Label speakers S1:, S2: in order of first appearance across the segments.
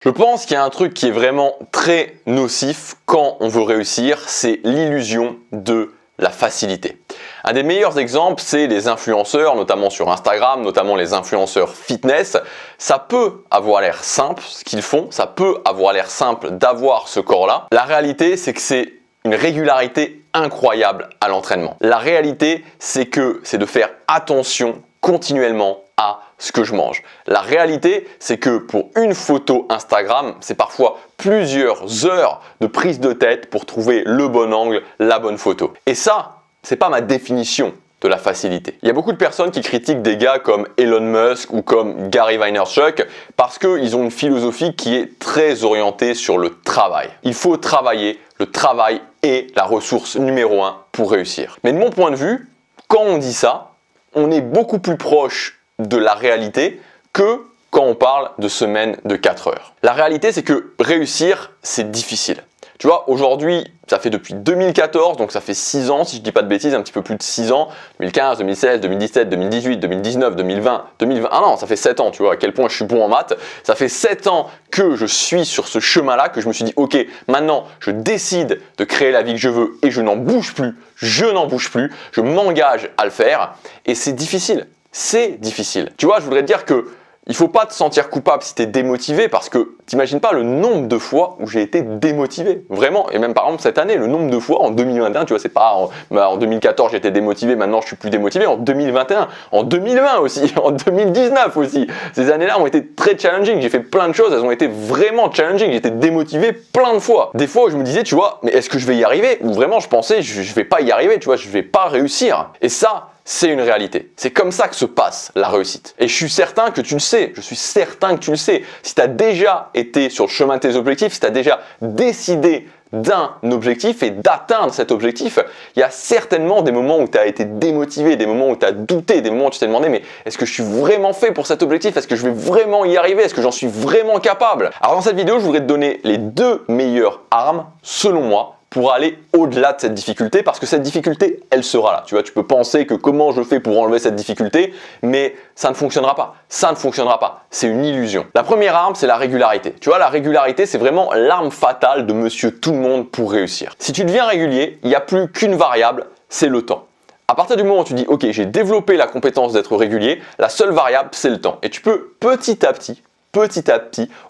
S1: Je pense qu'il y a un truc qui est vraiment très nocif quand on veut réussir, c'est l'illusion de la facilité. Un des meilleurs exemples, c'est les influenceurs, notamment sur Instagram, notamment les influenceurs fitness. Ça peut avoir l'air simple ce qu'ils font, ça peut avoir l'air simple d'avoir ce corps-là. La réalité, c'est que c'est une régularité incroyable à l'entraînement. La réalité, c'est de faire attention continuellement à ce que je mange. La réalité, c'est que pour une photo Instagram, c'est parfois plusieurs heures de prise de tête pour trouver le bon angle, la bonne photo. Et ça, c'est pas ma définition de la facilité. Il y a beaucoup de personnes qui critiquent des gars comme Elon Musk ou comme Gary Vaynerchuk parce qu'ils ont une philosophie qui est très orientée sur le travail. Il faut travailler, le travail est la ressource numéro 1 pour réussir. Mais de mon point de vue, quand on dit ça, on est beaucoup plus proche de la réalité que quand on parle de semaine de 4 heures. La réalité, c'est que réussir, c'est difficile. Tu vois, aujourd'hui, ça fait depuis 2014, donc ça fait 6 ans, si je dis pas de bêtises, un petit peu plus de 6 ans, 2015, 2016, 2017, 2018, 2019, 2020, 2020, ah non, ça fait 7 ans, tu vois, à quel point je suis bon en maths. Ça fait 7 ans que je suis sur ce chemin-là, que je me suis dit, ok, maintenant, je décide de créer la vie que je veux et je n'en bouge plus, je m'engage à le faire et c'est difficile. C'est difficile. Tu vois, je voudrais te dire que il ne faut pas te sentir coupable si tu es démotivé parce que t'imagines pas le nombre de fois où j'ai été démotivé. Vraiment. Et même par exemple cette année, le nombre de fois en 2021, tu vois, c'est pas en 2014 j'étais démotivé, maintenant je suis plus démotivé. En 2021, en 2020 aussi, en 2019 aussi. Ces années-là ont été très challenging. J'ai fait plein de choses, elles ont été vraiment challenging. J'étais démotivé plein de fois. Des fois où je me disais, tu vois, mais est-ce que je vais y arriver? Ou vraiment je pensais, je vais pas y arriver, tu vois, je vais pas réussir. Et ça, c'est une réalité. C'est comme ça que se passe la réussite. Et je suis certain que tu le sais. Je suis certain que tu le sais. Si tu as déjà été sur le chemin de tes objectifs, si tu as déjà décidé d'un objectif et d'atteindre cet objectif, il y a certainement des moments où tu as été démotivé, des moments où tu as douté, des moments où tu t'es demandé mais est-ce que je suis vraiment fait pour cet objectif? Est-ce que je vais vraiment y arriver? Est-ce que j'en suis vraiment capable? Alors dans cette vidéo, je voudrais te donner les 2 meilleures armes, selon moi, pour aller au-delà de cette difficulté, parce que cette difficulté, elle sera là. Tu vois, tu peux penser que comment je fais pour enlever cette difficulté, mais ça ne fonctionnera pas. Ça ne fonctionnera pas. C'est une illusion. La première arme, c'est la régularité. Tu vois, la régularité, c'est vraiment l'arme fatale de monsieur tout le monde pour réussir. Si tu deviens régulier, il n'y a plus qu'une variable, c'est le temps. À partir du moment où tu dis, ok, j'ai développé la compétence d'être régulier, la seule variable, c'est le temps. Et tu peux petit à petit,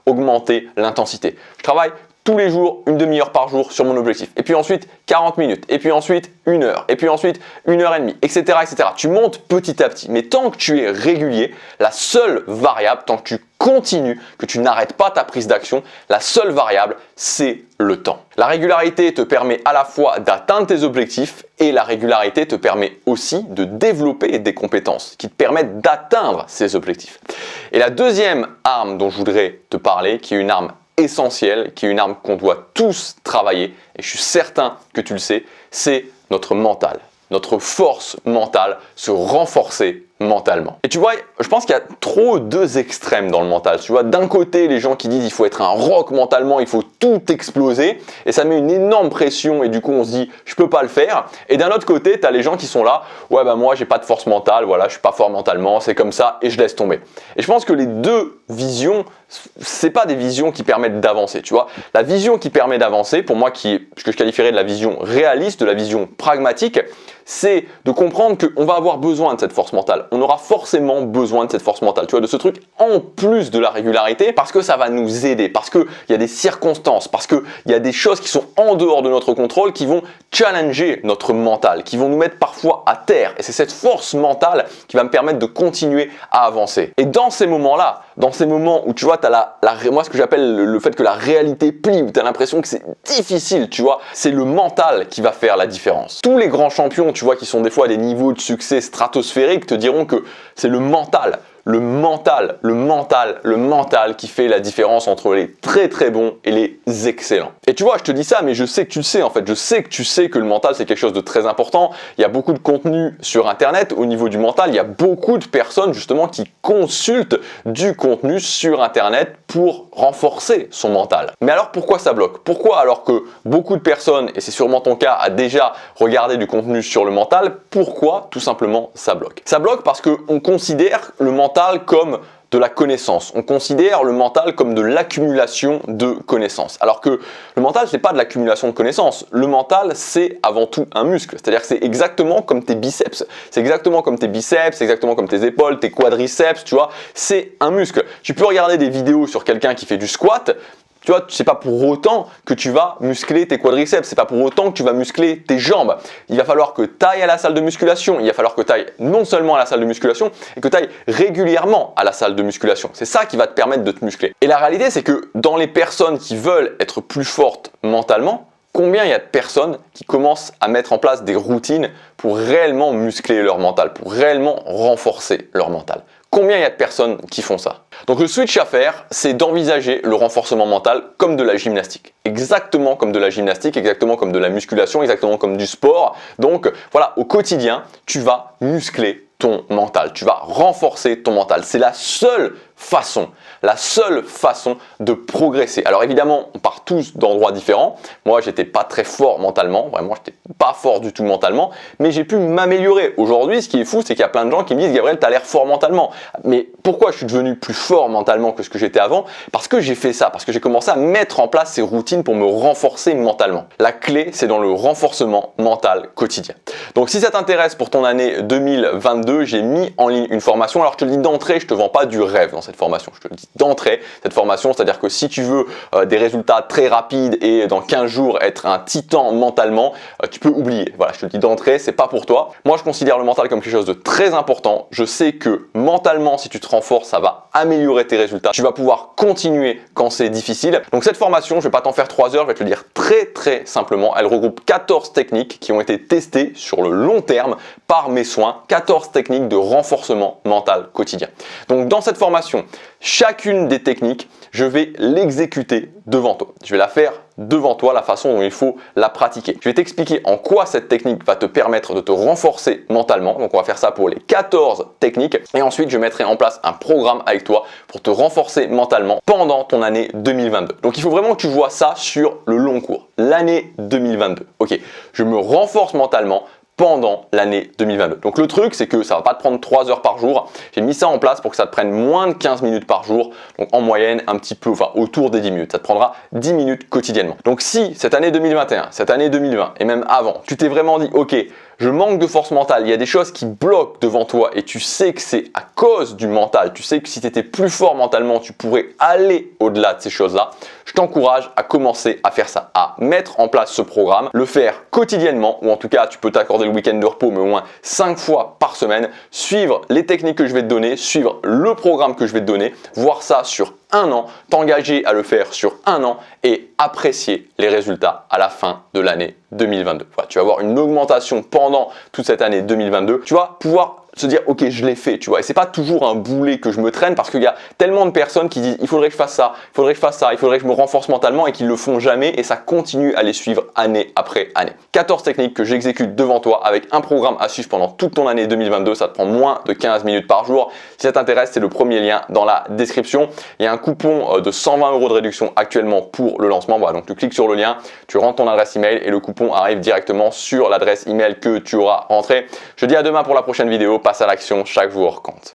S1: augmenter l'intensité. Je travaille tous les jours, une demi-heure par jour sur mon objectif. Et puis ensuite, 40 minutes. Et puis ensuite, 1 heure. Et puis ensuite, 1 heure et demie, etc., etc. Tu montes petit à petit. Mais tant que tu es régulier, la seule variable, tant que tu continues, que tu n'arrêtes pas ta prise d'action, la seule variable, c'est le temps. La régularité te permet à la fois d'atteindre tes objectifs et la régularité te permet aussi de développer des compétences qui te permettent d'atteindre ces objectifs. Et la deuxième arme dont je voudrais te parler, qui est une arme essentielle, qui est une arme qu'on doit tous travailler, et je suis certain que tu le sais, c'est notre mental, notre force mentale, se renforcer mentalement. Et tu vois, je pense qu'il y a trop 2 extrêmes dans le mental. Tu vois, d'un côté, les gens qui disent il faut être un rock mentalement, il faut tout exploser, et ça met une énorme pression, et du coup on se dit je peux pas le faire. Et d'un autre côté, tu as les gens qui sont là, ouais bah moi j'ai pas de force mentale, voilà, je suis pas fort mentalement, c'est comme ça, et je laisse tomber. Et je pense que les 2 visions, c'est pas des visions qui permettent d'avancer, tu vois. La vision qui permet d'avancer, pour moi, qui est ce que je qualifierais de la vision réaliste, de la vision pragmatique, c'est de comprendre qu'on va avoir besoin de cette force mentale. On aura forcément besoin de cette force mentale, tu vois, de ce truc en plus de la régularité, parce que ça va nous aider, parce qu'il y a des circonstances, parce qu'il y a des choses qui sont en dehors de notre contrôle, qui vont challenger notre mental, qui vont nous mettre parfois à terre. Et c'est cette force mentale qui va me permettre de continuer à avancer. Et dans ces moments-là, dans ces moments où tu vois, tu as moi ce que j'appelle le fait que la réalité plie, où tu as l'impression que c'est difficile, tu vois, c'est le mental qui va faire la différence. Tous les grands champions, tu vois, qui sont des fois à des niveaux de succès stratosphériques, te diront que c'est le mental qui fait la différence entre les très bons et les excellents. Et tu vois, je te dis ça, mais je sais que tu le sais en fait. Je sais que tu sais que le mental, c'est quelque chose de très important. Il y a beaucoup de contenu sur Internet au niveau du mental. Il y a beaucoup de personnes justement qui consultent du contenu sur Internet pour renforcer son mental. Mais alors pourquoi ça bloque? Pourquoi alors que beaucoup de personnes, et c'est sûrement ton cas, a déjà regardé du contenu sur le mental, pourquoi tout simplement ça bloque? Ça bloque parce qu'on considère le mental comme de la connaissance. On considère le mental comme de l'accumulation de connaissances. Alors que le mental, c'est pas de l'accumulation de connaissances. Le mental, c'est avant tout un muscle. C'est-à-dire que c'est exactement comme tes biceps. C'est exactement comme tes biceps, c'est exactement comme tes épaules, tes quadriceps, tu vois. C'est un muscle. Tu peux regarder des vidéos sur quelqu'un qui fait du squat. Tu vois, c'est pas pour autant que tu vas muscler tes quadriceps, c'est pas pour autant que tu vas muscler tes jambes. Il va falloir que tu ailles à la salle de musculation, il va falloir que tu ailles non seulement à la salle de musculation, et que tu ailles régulièrement à la salle de musculation. C'est ça qui va te permettre de te muscler. Et la réalité, c'est que dans les personnes qui veulent être plus fortes mentalement, combien il y a de personnes qui commencent à mettre en place des routines pour réellement muscler leur mental, pour réellement renforcer leur mental? Combien il y a de personnes qui font ça? Donc le switch à faire, c'est d'envisager le renforcement mental comme de la gymnastique. Exactement comme de la gymnastique, exactement comme de la musculation, exactement comme du sport. Donc voilà, au quotidien, tu vas muscler ton mental, tu vas renforcer ton mental. C'est la seule façon de progresser. Alors évidemment, on part tous d'endroits différents. Moi, j'étais pas très fort mentalement, vraiment, j'étais pas fort du tout mentalement, mais j'ai pu m'améliorer. Aujourd'hui, ce qui est fou, c'est qu'il y a plein de gens qui me disent « Gabriel, tu as l'air fort mentalement ». Mais pourquoi je suis devenu plus fort mentalement que ce que j'étais avant? Parce que j'ai fait ça, parce que j'ai commencé à mettre en place ces routines pour me renforcer mentalement. La clé, c'est dans le renforcement mental quotidien. Donc si ça t'intéresse pour ton année 2022, j'ai mis en ligne une formation. Alors je te le dis d'entrée, je te vends pas du rêve dans cette formation. Je te le dis d'entrée, cette formation, c'est-à-dire que si tu veux des résultats très rapides et dans 15 jours être un titan mentalement, tu peux oublier. Voilà, je te le dis d'entrée, c'est pas pour toi. Moi, je considère le mental comme quelque chose de très important. Je sais que mentalement, si tu te renforces, ça va améliorer tes résultats. Tu vas pouvoir continuer quand c'est difficile. Donc cette formation, je vais pas t'en faire 3 heures, je vais te le dire très simplement. Elle regroupe 14 techniques qui ont été testées sur le long terme par mes soins, 14 techniques de renforcement mental quotidien. Donc dans cette formation, chacune des techniques, je vais l'exécuter devant toi. Je vais la faire devant toi, la façon dont il faut la pratiquer. Je vais t'expliquer en quoi cette technique va te permettre de te renforcer mentalement. Donc on va faire ça pour les 14 techniques. Et ensuite, je mettrai en place un programme avec toi pour te renforcer mentalement pendant ton année 2022. Donc il faut vraiment que tu vois ça sur le long cours. L'année 2022. Ok, je me renforce mentalement pendant l'année 2022. Donc le truc, c'est que ça va pas te prendre 3 heures par jour. J'ai mis ça en place pour que ça te prenne moins de 15 minutes par jour. Donc en moyenne, un petit peu, enfin autour des 10 minutes. Ça te prendra 10 minutes quotidiennement. Donc si cette année 2021, cette année 2020 et même avant, tu t'es vraiment dit, ok, je manque de force mentale, il y a des choses qui bloquent devant toi et tu sais que c'est à cause du mental, tu sais que si tu étais plus fort mentalement, tu pourrais aller au-delà de ces choses-là, je t'encourage à commencer à faire ça, à mettre en place ce programme, le faire quotidiennement, ou en tout cas tu peux t'accorder le week-end de repos, mais au moins 5 fois par semaine, suivre les techniques que je vais te donner, suivre le programme que je vais te donner, voir ça sur 1 an, t'engager à le faire sur 1 an et apprécier les résultats à la fin de l'année 2022. Voilà, tu vas avoir une augmentation pendant toute cette année 2022. Tu vas pouvoir se dire ok, je l'ai fait, tu vois. Et c'est pas toujours un boulet que je me traîne parce qu'il y a tellement de personnes qui disent il faudrait que je fasse ça, il faudrait que je fasse ça, il faudrait que je me renforce mentalement et qui le font jamais et ça continue à les suivre année après année. 14 techniques que j'exécute devant toi avec un programme à suivre pendant toute ton année 2022. Ça te prend moins de 15 minutes par jour. Si ça t'intéresse, c'est le premier lien dans la description. Il y a un coupon de 120 € de réduction actuellement pour le lancement. Voilà, donc tu cliques sur le lien, tu rentres ton adresse email et le coupon arrive directement sur l'adresse email que tu auras rentrée. Je te dis à demain pour la prochaine vidéo. Passe à l'action, chaque jour compte.